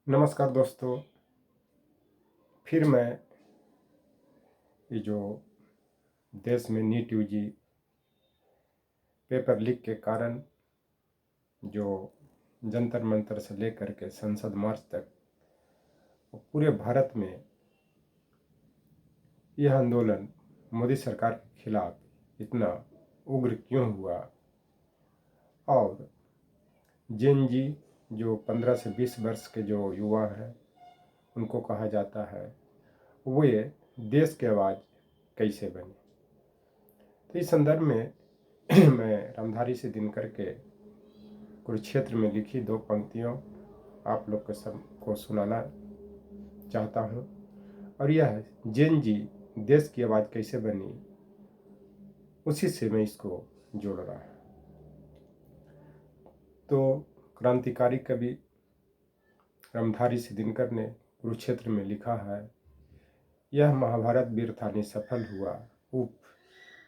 नमस्कार दोस्तों। फिर मैं ये जो देश में नीट यूजी पेपर लीक के कारण जो जंतर मंतर से लेकर के संसद मार्च तक पूरे भारत में यह आंदोलन मोदी सरकार के खिलाफ इतना उग्र क्यों हुआ और जेन जी जो 15 से 20 वर्ष के जो युवा हैं उनको कहा जाता है वे देश की आवाज़ कैसे बने। तो इस संदर्भ में मैं रामधारी से दिनकर के कुरुक्षेत्र में लिखी दो पंक्तियों आप लोग के सबको सुनाना चाहता हूँ। और यह है जेन जी देश की आवाज़ कैसे बनी, उसी से मैं इसको जोड़ रहा हूँ। तो क्रांतिकारी कवि रामधारी से दिनकर ने कुरुक्षेत्र में लिखा है, यह महाभारत वीरता निसफल हुआ, उप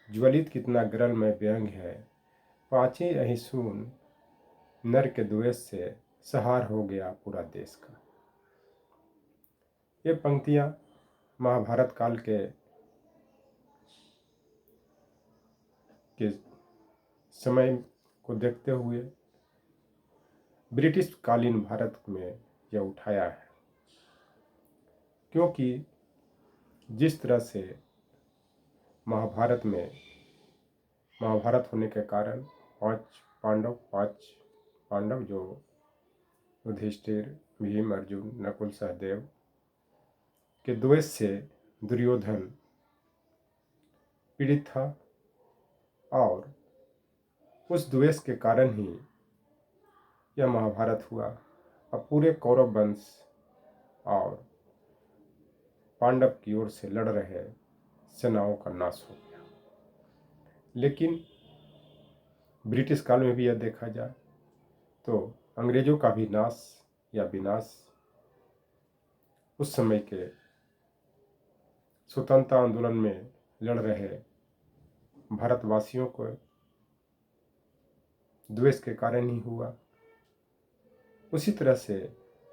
ज्वलित कितना गरल में व्यंग है, पांचे अहिसून नर के द्वेष से सहार हो गया पूरा देश का। ये पंक्तियां महाभारत काल के समय को देखते हुए ब्रिटिश कालीन भारत में यह उठाया है, क्योंकि जिस तरह से महाभारत होने के कारण पांच पांडव जो युधिष्ठिर, भीम, अर्जुन, नकुल, सहदेव के द्वेष से दुर्योधन पीड़ित था और उस द्वेष के कारण ही यह महाभारत हुआ। अब पूरे कौरव वंश और पांडव की ओर से लड़ रहे सेनाओं का नाश हो गया। लेकिन ब्रिटिश काल में भी यह देखा जाए तो अंग्रेजों का भी नाश या विनाश उस समय के स्वतंत्रता आंदोलन में लड़ रहे भारतवासियों को द्वेष के कारण ही हुआ। उसी तरह से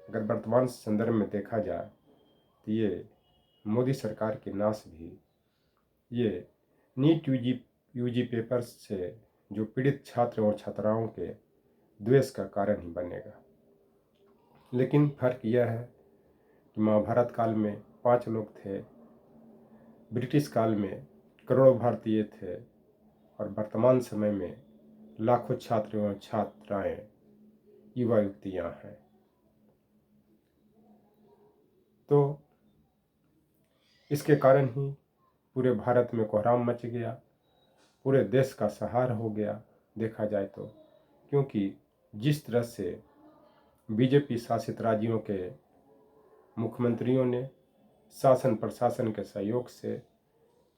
अगर वर्तमान संदर्भ में देखा जाए तो ये मोदी सरकार के नाश भी ये नीट यूजी पेपर से जो पीड़ित छात्र और छात्राओं के द्वेष का कारण ही बनेगा। लेकिन फर्क यह है कि महाभारत काल में 5 लोग थे, ब्रिटिश काल में करोड़ों भारतीय थे और वर्तमान समय में लाखों छात्र एवं छात्राएं, युवा युवतियां हैं। तो इसके कारण ही पूरे भारत में कोहराम मच गया, पूरे देश का सहार हो गया देखा जाए तो। क्योंकि जिस तरह से बीजेपी शासित राज्यों के मुख्यमंत्रियों ने शासन प्रशासन के सहयोग से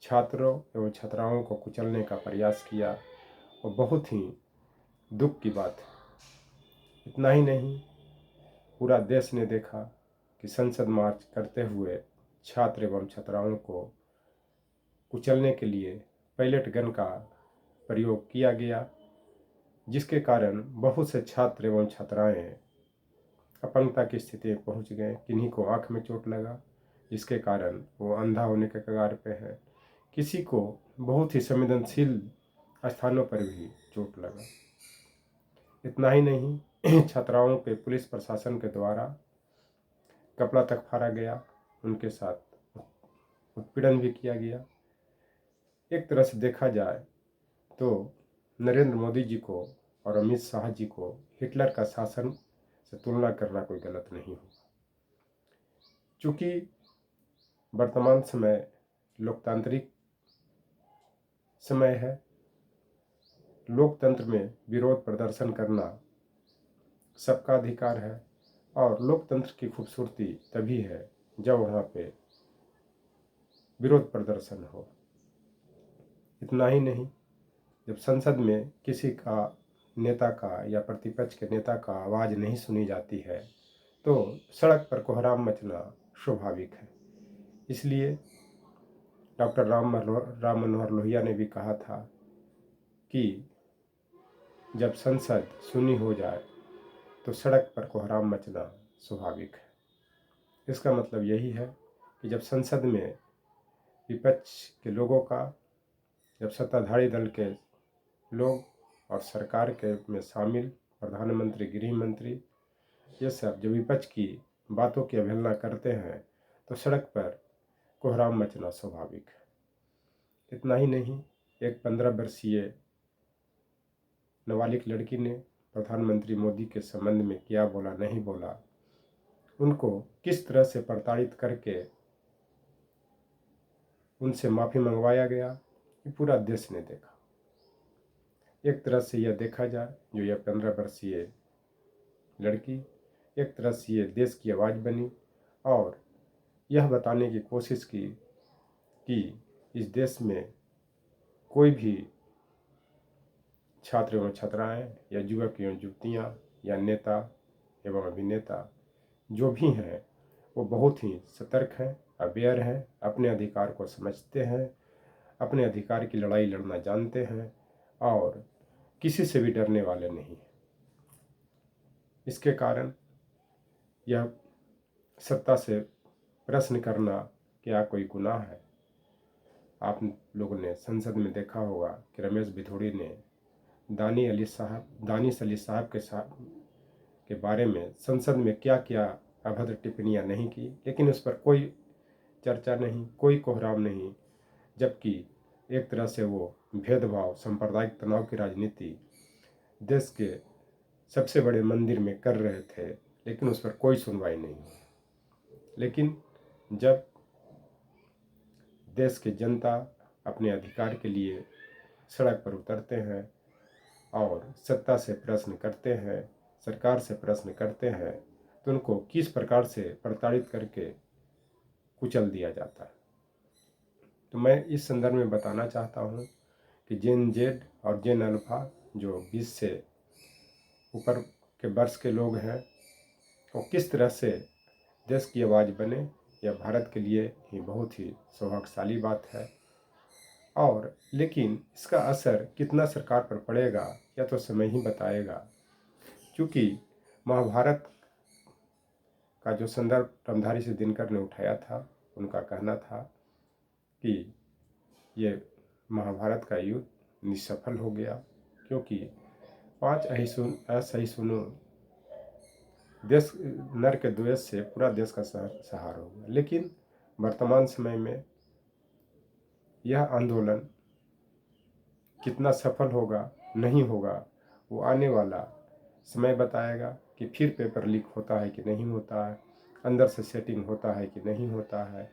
छात्रों एवं छात्राओं को कुचलने का प्रयास किया, और बहुत ही दुख की बात है। इतना ही नहीं, पूरा देश ने देखा कि संसद मार्च करते हुए छात्र एवं छात्राओं को कुचलने के लिए पैलेट गन का प्रयोग किया गया, जिसके कारण बहुत से छात्र एवं छात्राएं अपंगता की स्थिति में पहुंच गए। किन्हीं को आंख में चोट लगा, जिसके कारण वो अंधा होने के कगार पे है। किसी को बहुत ही संवेदनशील स्थानों पर भी चोट लगा। इतना ही नहीं, छात्राओं पे पुलिस प्रशासन के द्वारा कपड़ा तक फाड़ा गया, उनके साथ उत्पीड़न भी किया गया। एक तरह से देखा जाए तो नरेंद्र मोदी जी को और अमित शाह जी को हिटलर का शासन से तुलना करना कोई गलत नहीं होगा। चूँकि वर्तमान समय लोकतांत्रिक समय है, लोकतंत्र में विरोध प्रदर्शन करना सबका अधिकार है, और लोकतंत्र की खूबसूरती तभी है जब वहाँ पे विरोध प्रदर्शन हो। इतना ही नहीं, जब संसद में किसी का नेता का या प्रतिपक्ष के नेता का आवाज़ नहीं सुनी जाती है तो सड़क पर कोहराम मचना स्वाभाविक है। इसलिए डॉक्टर राम मनोहर लोहिया ने भी कहा था कि जब संसद सुनी हो जाए तो सड़क पर कोहराम मचना स्वाभाविक है। इसका मतलब यही है कि जब संसद में विपक्ष के लोगों का, जब सत्ताधारी दल के लोग और सरकार के में शामिल प्रधानमंत्री, गृह मंत्री, ये सब जब विपक्ष की बातों की अवहेलना करते हैं तो सड़क पर कोहराम मचना स्वाभाविक है। इतना ही नहीं, एक 15 वर्षीय नाबालिग लड़की ने प्रधानमंत्री मोदी के संबंध में क्या बोला नहीं बोला, उनको किस तरह से प्रताड़ित करके उनसे माफ़ी मंगवाया गया, ये पूरा देश ने देखा। एक तरह से यह देखा जाए, जो यह 15 वर्षीय लड़की एक तरह से ये देश की आवाज़ बनी और यह बताने की कोशिश की कि इस देश में कोई भी छात्र एवं छात्राएँ या युवक एवं युवतियाँ या नेता एवं अभिनेता जो भी हैं वो बहुत ही सतर्क हैं, अवेयर हैं, अपने अधिकार को समझते हैं, अपने अधिकार की लड़ाई लड़ना जानते हैं और किसी से भी डरने वाले नहीं हैं। इसके कारण यह सत्ता से प्रश्न करना क्या कोई गुनाह है? आप लोगों ने संसद में देखा होगा कि रमेश भिथोड़ी ने दानिश अली साहब के बारे में संसद में क्या क्या अभद्र टिप्पणियां नहीं की, लेकिन उस पर कोई चर्चा नहीं, कोई कोहराम नहीं, जबकि एक तरह से वो भेदभाव, सांप्रदायिक तनाव की राजनीति देश के सबसे बड़े मंदिर में कर रहे थे, लेकिन उस पर कोई सुनवाई नहीं हुई। लेकिन जब देश की जनता अपने अधिकार के लिए सड़क पर उतरते हैं और सत्ता से प्रश्न करते हैं, सरकार से प्रश्न करते हैं, तो उनको किस प्रकार से प्रताड़ित करके कुचल दिया जाता है। तो मैं इस संदर्भ में बताना चाहता हूँ कि जेन जेड और जेन अल्फा जो 20 से ऊपर के वर्ष के लोग हैं, वो किस तरह से देश की आवाज़ बने, यह भारत के लिए ही बहुत ही सौभाग्यशाली बात है। और लेकिन इसका असर कितना सरकार पर पड़ेगा यह तो समय ही बताएगा, क्योंकि महाभारत का जो संदर्भ रामधारी सिंह दिनकर ने उठाया था, उनका कहना था कि ये महाभारत का युद्ध निष्सफल हो गया, क्योंकि 5 असहिष्णु देश नर के द्वेष से पूरा देश का संहार हो गया। लेकिन वर्तमान समय में यह आंदोलन कितना सफल होगा नहीं होगा, वो आने वाला समय बताएगा कि फिर पेपर लीक होता है कि नहीं होता है, अंदर से सेटिंग होता है कि नहीं होता है,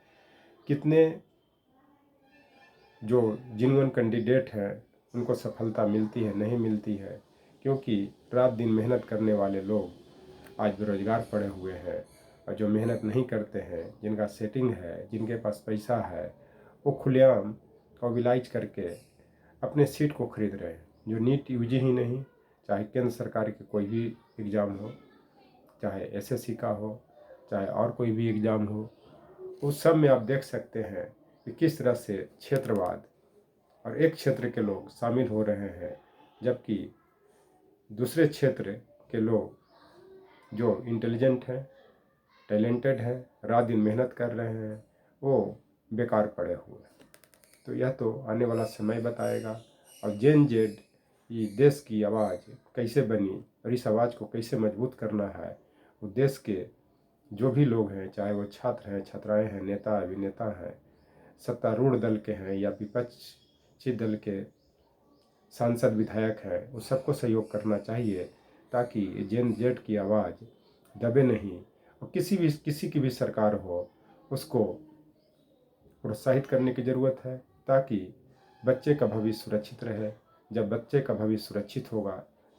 कितने जो जिन्होंने कैंडिडेट हैं उनको सफलता मिलती है नहीं मिलती है, क्योंकि रात दिन मेहनत करने वाले लोग आज बेरोजगार पड़े हुए हैं और जो मेहनत नहीं करते हैं, जिनका सेटिंग है, जिनके पास पैसा है, वो खुलेआम मोबिलाइज करके अपने सीट को खरीद रहे हैं। जो नीट यूजी ही नहीं, चाहे केंद्र सरकार के कोई भी एग्ज़ाम हो, चाहे एसएससी का हो, चाहे और कोई भी एग्ज़ाम हो, उस सब में आप देख सकते हैं कि किस तरह से क्षेत्रवाद और एक क्षेत्र के लोग शामिल हो रहे हैं, जबकि दूसरे क्षेत्र के लोग जो इंटेलिजेंट हैं, टैलेंटेड हैं, रात दिन मेहनत कर रहे हैं, वो बेकार पड़े हुए हैं। तो यह तो आने वाला समय बताएगा। और जेन जेड ये देश की आवाज़ कैसे बनी और इस आवाज़ को कैसे मजबूत करना है, वो देश के जो भी लोग हैं, चाहे वो छात्र हैं, छात्राएं हैं, नेता अभिनेता हैं, सत्तारूढ़ दल के हैं या विपक्षी दल के सांसद विधायक हैं, उन सबको सहयोग करना चाहिए, ताकि जेन जेड की आवाज़ दबे नहीं। और किसी की भी सरकार हो, उसको प्रोत्साहित करने की ज़रूरत है, ताकि बच्चे का भविष्य सुरक्षित रहे। जब बच्चे का भविष्य सुरक्षित होगा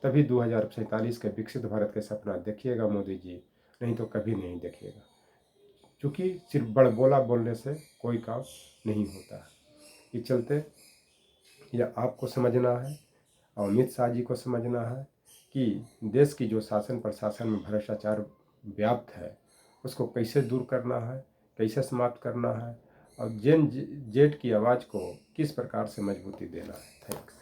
तभी 2047 के विकसित भारत के सपना देखिएगा मोदी जी, नहीं तो कभी नहीं देखिएगा, क्योंकि सिर्फ बड़बोला बोलने से कोई काम नहीं होता है। इस चलते यह आपको समझना है और अमित शाह जी को समझना है कि देश की जो शासन प्रशासन में भ्रष्टाचार व्याप्त है, उसको कैसे दूर करना है, कैसे समाप्त करना है और जेन जेड की आवाज़ को किस प्रकार से मजबूती देना है। थैंक्स।